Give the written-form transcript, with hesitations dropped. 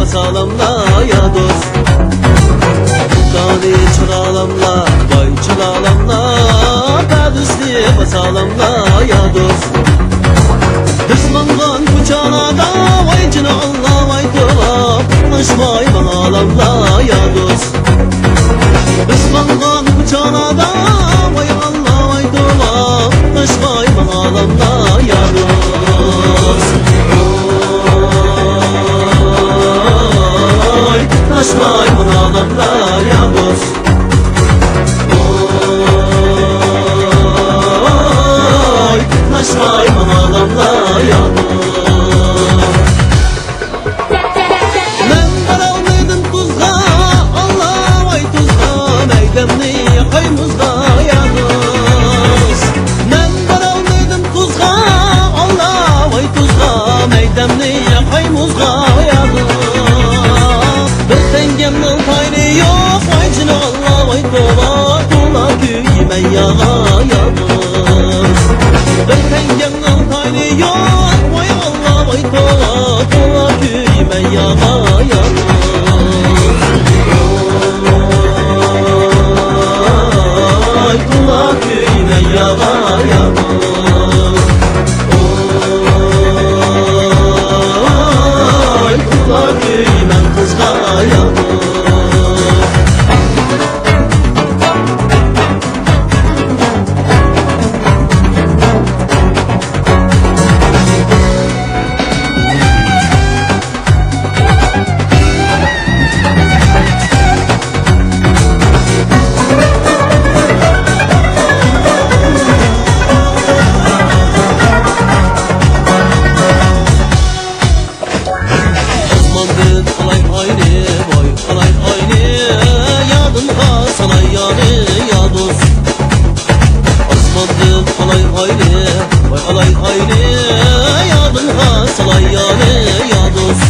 basalamla ya dost. Dani çıralamla, vay çıralamla, perdüsli basalamla ya dost. Düşmandan kucağına vay cina Allah vay dolap, aşvay basalamla ya dost. Düşmandan kucağına vay Allah vay dolap, aşvay basalamla ya dost. Oy, aşvay basalamla ya dost. Oy, aşvay basalamla ya dost. Men varalmıydım tuzga, Allah vay tuzga, meydemni koymuzga ya dost. Men varalmıydım tuzga, Allah vay tuzga, meydemni koymuzga ya dost. Bir tengemnin payını yok, vay cina Allah vay dola, dola köyime yağa ya dost. Bir tengemnin payını yok, vay Allah vay dola, dola köyime yağa ya dost. Oy, dola köyime yağa ya dost. Oy, dola köyime kızga ya dost. Osman'dın alay hayni, vay alay hayni, yadımga salay yani ya dost. Osman'dın alay hayni, vay alay hayni, yadımga salay yani ya dost.